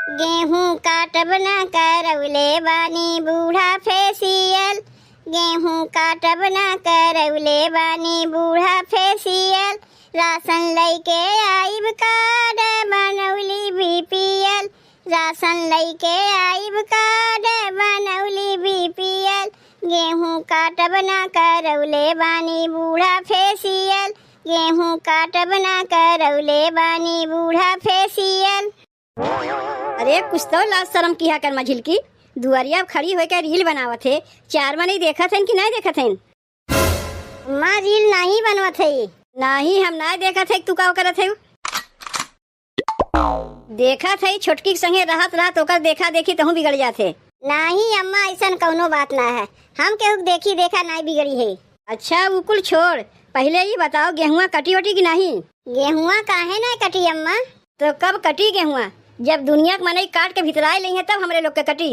गेहूं काटब ना करौले बानी बूढ़ा फेसियल। गेहूं काटब ना करौले बानी बूढ़ा फेसियल। राशन लैके आइब कार्ड बनौली बीपीएल। राशन लैके आइब कार्ड बनौली बीपीएल। गेहूं काटब ना करौले बानी बूढ़ा फेसियल। गेहूं काटब ना करौले बानी बूढ़ा फेसियल। अरे कुछ तो लाज शर्म किया कर मझिल की। दुआरिया खड़ी होकर रील बनावत है। चार नहीं देखत है कि नहीं देखत है? माँ रील नहीं बनवत है। नहीं हम नहीं देखत है। तू का करत है? देखत है छोटकी संगे रहत रहत ओकर देखा देखी तहु बिगड़ जाते। नहीं अम्मा ऐसा कौनो बात ना है। हम केहू देखी देखा नहीं बिगड़ी है। अच्छा वो कुल छोड़, पहले ये बताओ गेहुआ कटी वटी की नहीं? गेहुआ काहे ना कटी अम्मा? तो कब कटी गेहुआ? जब दुनिया के मनई काट के भितराए ली है तब हमरे लोग के कटी।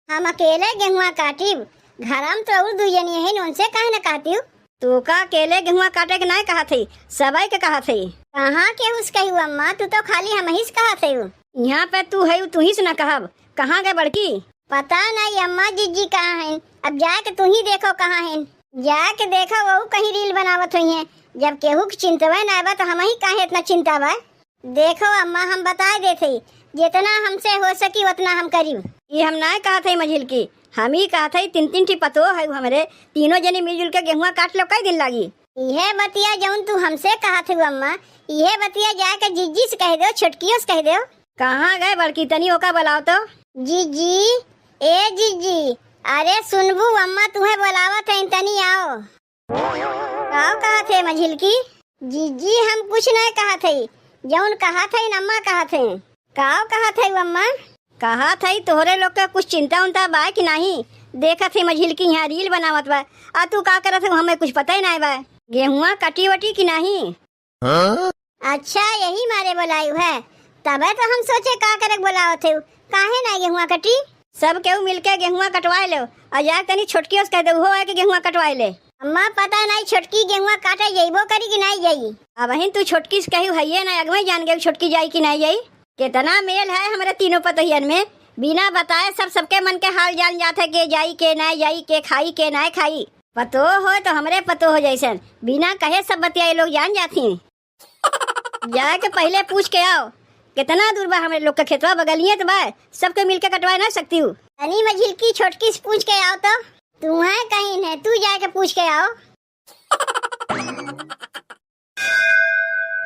हम अकेले गेहुआ काटिब। घरम तो और दू जनी है उनसे काहे ना काटिब। तू का अकेले गेहुआ काटे के नहीं कहा थी, सबई के कहा थी। कहाँ के उस कही अम्मा? तू तो खाली हम ही कहा थे। यहाँ पे तू है तू ही सुना कहब। कहाँ गए बड़की? पता नहीं अम्मा जीजी कहाँ है। अब जाके तू ही देखो कहाँ है। जाके देखो वो कहीं रील बनावत हुई है। जब केहू की चिंतवा ना बा तो हम ही काहे इतना चिंता बा। देखो अम्मा हम बता देते जितना हमसे हो सकी उतना हम करीब। ये हम नहीं कहा थे मझिल की, हम ही कहा थे तीन तीन ठी पतो है हमरे तीनों जने मिलजुल के गेहुआ काट लो कई दिन लगी। यह बतिया जौन तू हमसे कहा थे अम्मा, यह बतिया जाके जीजी से कह दो, छुटकियों से कह दो। कहाँ गए बड़की? तनी ओका बुलाओ तो। जीजी ए जीजी, अरे सुनबू अम्मा तुम्हें बुलावत है, तनी आओ। कहा थे मझिल की? जीजी हम कुछ नहीं कहा थे, जौन कहा थे अम्मा कहा थे। कहा थे अम्मा? कहा थे तोहरे लोग का कुछ चिंता उनता बा कि नहीं? देखा थे मझिल की यहाँ रील बनावत बा। आ तू का करत है हमें कुछ पता ही नहीं बा। गेहुआ कटी वटी की नहीं? अच्छा यही मारे बुलायु है। तबे तो हम सोचे का करे बुलाओ थे। काहे ना गेहुआ कटी? सब केहू मिलके गेहुआ कटवाए लो। और जा तनी छोटकी कह दे हो है कि गेहुआ कटवाए ले। अम्मा पता नहीं छोटकी गेहुआ काटे जइबो करी कि नहीं जाई। अब वहीं तू छोटकी से कही है ना, अगवे जान गए छोटकी जाई कि नहीं जाई। कितना मेल है हमारे तीनों पतोहियन में। बिना बताए सब सबके मन के हाल जान जाते के जाई के नहीं जाई, के खाई के नहीं खाई। पतो हो तो हमरे पतो हो जैसन बिना कहे सब बतियाए लोग जान जाती। जाके पहले पूछ के आओ कितना दूर बा हमारे लोग का खेतवा बगलिए तो बा, सबके मिल के कटवा ना सकती हूँ। अनी मझिल की छोटकी से पूछ के आओ तो। तू है कहीं है, तू जाके पूछ के आओ।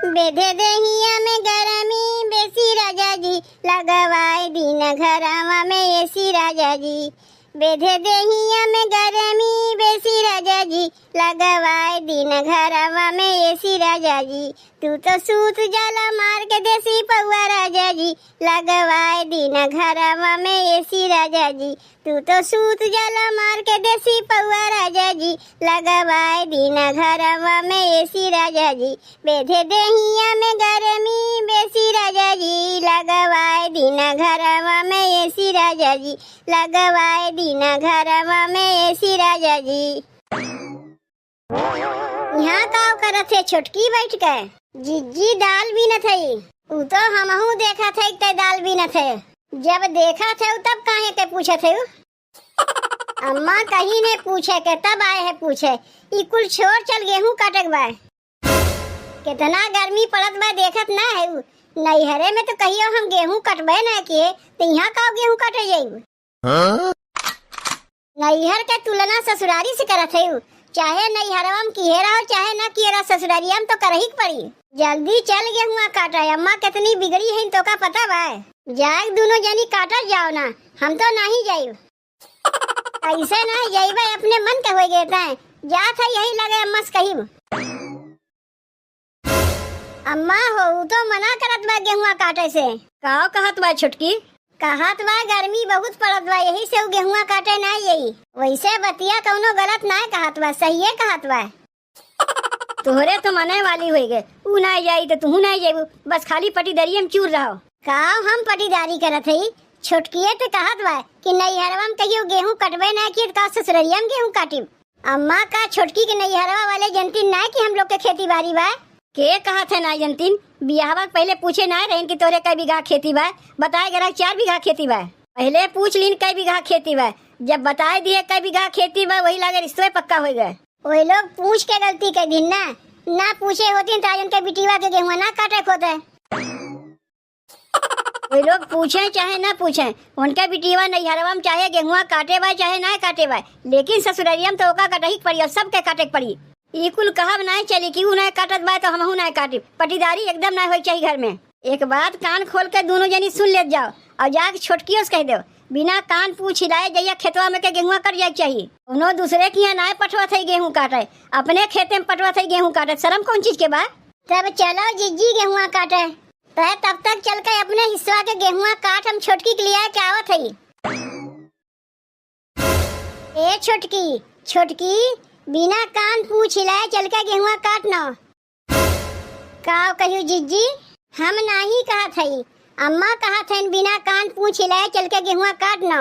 बेधे देहिया में गरमी बेसी राजा जी, लगवाए दिन घरवा में एसी राजा जी। बेधे देहिया में गरमी बेसी राजा जी, लगवाए दिन घरवा में एसी राजा जी। तू तो सूत जाला मार के देसी पौआ राजा जी, लगवाए दिन घरवा में एसी राजा जी। तू तो सूत जाला मार के देसी पौआ राजा जी, लगवाए दिन घरवा में एसी राजा जी। बेधे देहिया में गरमी बेसी राजा जी, लगवाए दिन घरवा में एसी राजा जी, लगवाए दिन घरवा में एसी राजा जी। यहाँ का करत है छोटकी बैठ के? जीजी दाल भी न थी। उ तो हमहू देखा थे ते दाल भी न थे। जब देखा थे तब काहे के पूछे थे? अम्मा कहीं ने पूछे के तब आए है पूछे। ई कुल छोड़ चल गेहूं काटक बा। कितना गर्मी पड़त बा देखत ना है। नैहरे में तो कहियो हम गेहूं कटबे ना किए, तो यहाँ का गेहूं काटे जाइब। नैहर के तुलना ससुरारी से करत है। चाहे नैहरवा में किए रहो चाहे ना किए रहो, ससुरारिया में तो करही पड़ी। जल्दी चल गेहुआ काटा। अम्मा कितनी बिगड़ी है तो का पता बा। जाए दोनों जनी काटा जाओ ना, हम तो नहीं जाइब। ऐसे नहीं जाइबे, अपने मन के हो गए थे। जा था यही लगे अम्मा से कही। अम्मा हो तो मना करत बा गेहुआ काटे से। का कहत बा छोटकी? कहत बा गर्मी बहुत पड़त बा, यही से गेहुआ काटे ना यही। वैसे बतिया कौनो गलत ना कहत बा, सही है कहत बा। तोहरे तो मने वाली हो गए। ऊ ना जाई तो तू ना जाइबू, बस खाली पटीदरिये में चूर रहो। का हम पटीदारी करत हई? छोटकिए तो कहत बा कि नैहरवा में कहियो गेहूं कटबे ना किए तो ससुररिया में गेहूं काटिब। अम्मा का छोटकी के नैहरवा वाले जनती ना कि हम लोग के खेती बाड़ी बा। के कहा थे ना जनतीन बियाहवा पहले पूछे ना रहे कि तोरे कई बीघा खेती बा, बताए गरा 4 बीघा खेती बा। पहले पूछ लीन कई बीघा खेती बा, जब बताए दिए कई बीघा खेती बा वही लागे रिश्ते पक्का हो गए। वही लोग पूछ के गलती कर दिन ना पूछे होती तो आज उनके बिटिया के गेहुआ ना काटे खोते। वही लोग पूछे चाहे ना पूछे, उनके बिटिया नैहरवा में चाहे गेहुआ काटे बा चाहे ना काटे बा, लेकिन ससुररिया में तो ओका कटही पड़ी और सबके काटे पड़ी। ई कुल कहब ना चली कि ऊ ना काटत बा तो हमहू ना काटी, पटीदारी एकदम ना होई चाहिए घर में। एक बात कान खोल के दोनों जनी सुन ले जाओ और जाके छोटकियों से कह दो बिना कान पूछ हिलाए जइया खेतवा में के गेहुआ कट जाए चाहिए। उन्हों दूसरे के यहाँ ना पटवा थे गेहूँ काटे, अपने खेते में पटवा थे गेहूँ काटे, शर्म कौन चीज के बा। तब चलो जीजी गेहुआ काटे, तब तक चल के अपने हिस्सा के गेहुआ काट हम छोटकी के लिए क्या आवत है। ए छोटकी बिना कान पूछ हिलाए चल के गेहुआ काटना। का कहियो जीजी, हम नहीं कहा थई, अम्मा कहा थे बिना कान पूछ हिलाए चल के गेहुआ काटना।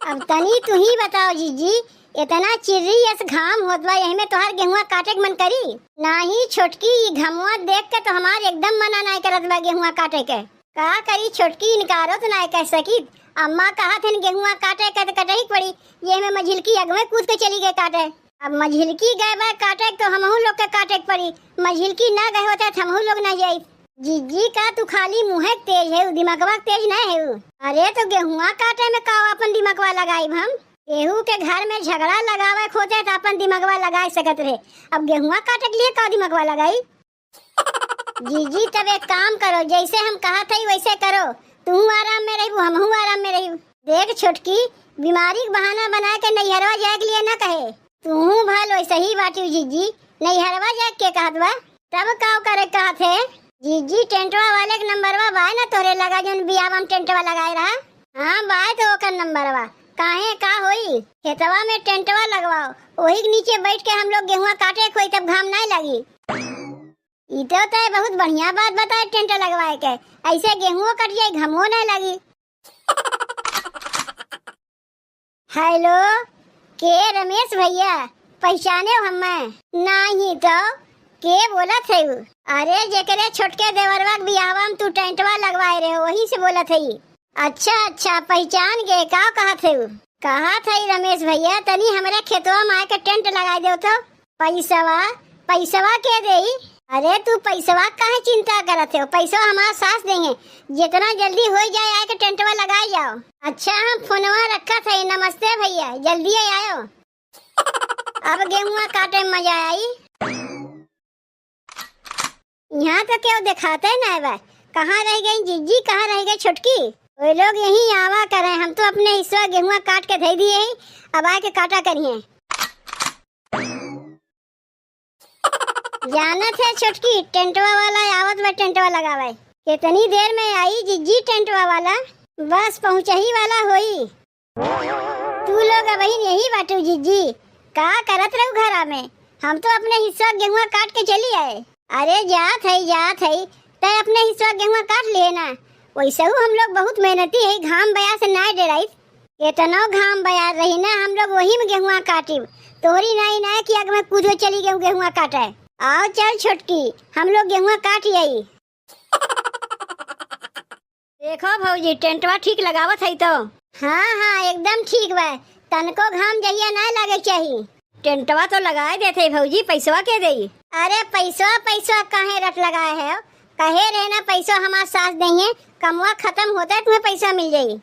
अब तनी तू ही बताओ जीजी, इतना चिर्री यस घाम होत बा यही में तोहार गेहुआ काटे के मन करी? नाही छोटकी, घमवा देख के तो हमार एकदम मना नहीं करत बा गेहुआ काटे के। का करी छोटकी, इनकारो तो नहीं कह सकी। अम्मा कहा थे गेहुआ काटे के तो कटही पड़ी, ये में मझिलकी अगवे कूद के चली गए काटे। अब मझिलकी गए बा काटे तो हमहू लोग के काटे के पड़ी, मझिलकी ना गए होता तो हमहू लोग ना जाई। जीजी का तू खाली मुँह तेज है, दिमागवा तेज नहीं है। अरे तो गेहुआ काटे में का अपन दिमागवा लगाई हम? केहू के घर में झगड़ा लगावे खोते तो अपन दिमागवा लगा सकत रहे, अब गेहुआ काटे के लिए का दिमागवा लगाई? जीजी तब एक काम करो, जैसे हम कहा था वैसे करो, तू आराम में रही हमहू आराम में रही। देख छोटकी, बीमारी का बहाना बना के नैहरवा जाए के लिए न कहे, तू भल वैसे ही बाटी जीजी, नैहरवा जाए के कहत बा तब का करे कहा थे। जीजी टेंटवा वाले के नंबरवा बा ना तोरे लगा जोन बियाह में टेंटवा लगाए रहा? हाँ बा तो ओकर नंबरवा काहे का होई, खेतवा में टेंटवा लगवाओ, वही के नीचे बैठ के हम लोग गेहुआ काटे खोई तब घाम नहीं लगी। इतो तो बहुत बढ़िया बात बताए टेंट लगवाए के, ऐसे गेहुआ कट जाए घमो नहीं लगी। हेलो, के रमेश भैया पहचाने हो हमें? नहीं तो के बोला थे? अरे जेकरे छोटके देवरवा के बियाहवा में तू टेंटवा लगवाए रहे हो वही से बोला थे। अच्छा पहचान गए, का कहा थे? कहा थे रमेश भैया तनी हमारे खेतवा में आके टेंट लगा दो तो पैसवा के दे? अरे तू पैसवा काहे चिंता करत हो, पैसा हमारा सास देंगे, जितना जल्दी हो जाए आके टेंटवा लगाई जाओ। अच्छा हम फोनवा रखा था, नमस्ते भैया जल्दी आयो। अब गेहुआ काटे में मजा आई। यहाँ तो क्यों दिखाते ना बा, कहाँ रह गई जीजी, कहाँ रह गई छोटकी? वे लोग यही आवा करे, हम तो अपने हिस्सा गेहुआ काट के दे दिए हैं, अब आके काटा करिए। जाना थे छोटकी, टेंटवा वाला आवत बा टेंटवा लगावे। कितनी देर में आई जीजी टेंटवा वाला? बस पहुँचा ही वाला होई। तू लोग अब यही बाटू जीजी, का करत रहू घरा में? हम तो अपने हिस्सा गेहुआ काट के चली आए। अरे जात है तय अपने हिस्सा गेहुआ काट लिए ना, वैसे हम लोग बहुत मेहनती है, घाम बया से ना डराई, इतना घाम बया रही ना हम लोग वही में गेहुआ काटी, तोहरी नहीं ना कि अग में कूदो चली गई गेहुआ काटे। आओ चल छोटकी, हम लोग गेहुआ काट आई। देखो भौजी टेंटवा ठीक लगावत है तो? हाँ एकदम ठीक बा, तनको घाम जहिया ना लगे चाहिए। टेंटवा तो लगाए देते भौजी, पैसवा के दे? अरे पैसा काहे रट लगाए है, कहे रहना पैसा हमारे सास देंगे, कमवा खत्म होता है तुम्हें पैसा मिल जाये।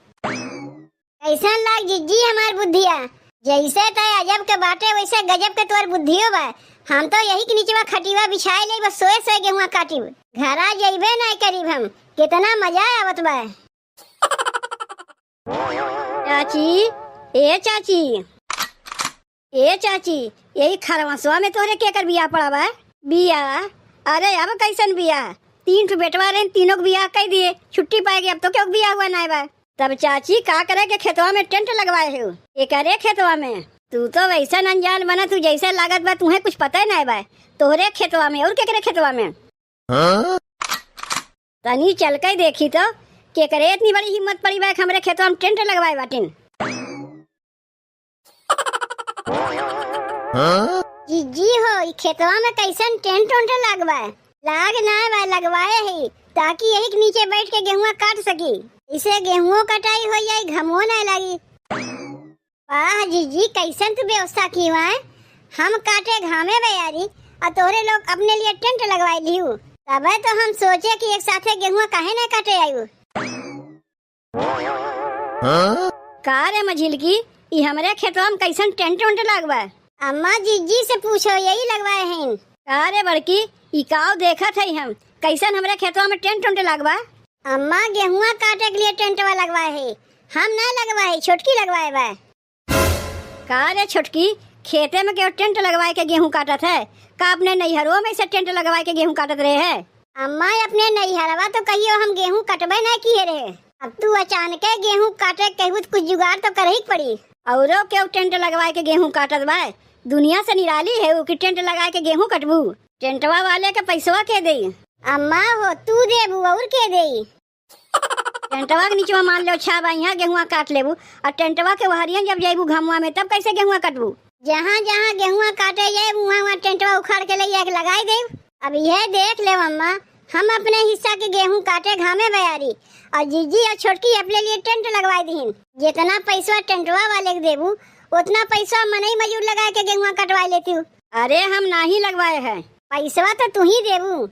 ऐसा लाग जीजी हमार बुद्धिया, जैसे तय अजब के बाटे वैसे गजब के तोर बुद्धियो बा। हम तो यही के नीचे खटिवा बिछाए ले, बस सोए गेहुआ काटी, घरा जइबे नहीं करीब हम, कितना मजा आवत बा। चाची यही खरवसवा में तोहरे के कर बिया पड़ा बा? बिया? अरे अब कैसन बिया, 3 ठो बेटवा रहे, तीनों को बिया कह दिए, छुट्टी पाएगी, अब तो क्यों बिया हुआ ना बा? तब चाची का करे के खेतवा में टेंट लगवाए हो? ये करे खेतवा में? तू तो वैसा अनजान बना, तू जैसे लागत बा तुम्हें कुछ पता ही नहीं बा, तोहरे खेतवा में और केकरे खेतवा में? तनी चल के देखी तो केकरे इतनी बड़ी हिम्मत पड़ी बा हमारे खेतवा में टेंट लगवाए बाटिन। जीजी हो ई खेतवा में कैसन टेंट उंट लगवाए? लाग ना बा लगवाए ही ताकि यही के नीचे बैठ के गेहुआ काट सकी। इसे गेहुओं कटाई हो जाए, घमो ना लगी। वाह जीजी कैसन तू व्यवस्था की हुआ है। हम काटे घामे बयारी और तोरे लोग अपने लिए टेंट लगवाई लियू। तबे तो हम सोचे कि एक साथे गेहुआ काहे ना काटे आयु। का रे मझिलकी, ई हमरे खेतवा में कैसन टेंट उंट लगवा? अम्मा जीजी से पूछो, यही लगवाए हैं। का रे बड़की, ई काव देखत है हम कैसन हमरे खेतवा में टेंट उंट लगवा? अम्मा गेहुआ काटे के लिए टेंटवा लगवाए है, हम ना लगवाए, छोटकी लगवाए बा। का रे छोटकी, खेते में क्यों टेंट लगवाए के गेहूं काटत है? का अपने नैहरों में से टेंट लगवाए के गेहूं काटत रहे है? अम्मा अपने नैहरवा तो कहियो हम गेहूं कटबे ना किए रहे। अब तू अचानक गेहूं काटे कहू तो कुछ जुगाड़ तो कर ही पड़ी। औरो क्यों टेंट लगवाए के गेहूं काटत बा? दुनिया से निराली है वो कि टेंट लगाए के गेहूं कटबू। टेंटवा वाले के पैसवा के दे? अम्मा हो तू देबू और के दे? टेंटवा के नीचे मान लो छा बा यहाँ गेहुआ काट लेबू और टेंटवा के वहरियन जब जाइबू घमुआ में तब कैसे गेहुआ कटबू? जहाँ जहाँ गेहुआ काटे जाए वहाँ वहाँ टेंटवा उखाड़ के ले जाके लगाई दे। अब यह देख ले अम्मा, हम अपने हिस्सा के गेहूं काटे घामे बयारी और जीजी और छोटकी अपने लिए टेंट लगवाई दीन। जितना पैसा टेंटवा वाले के देबू उतना पैसा मनई मजूर लगा के गेहुआ कटवा लेती हूँ। अरे हम ना ही लगवाए हैं। पैसा तो तू ही देबू।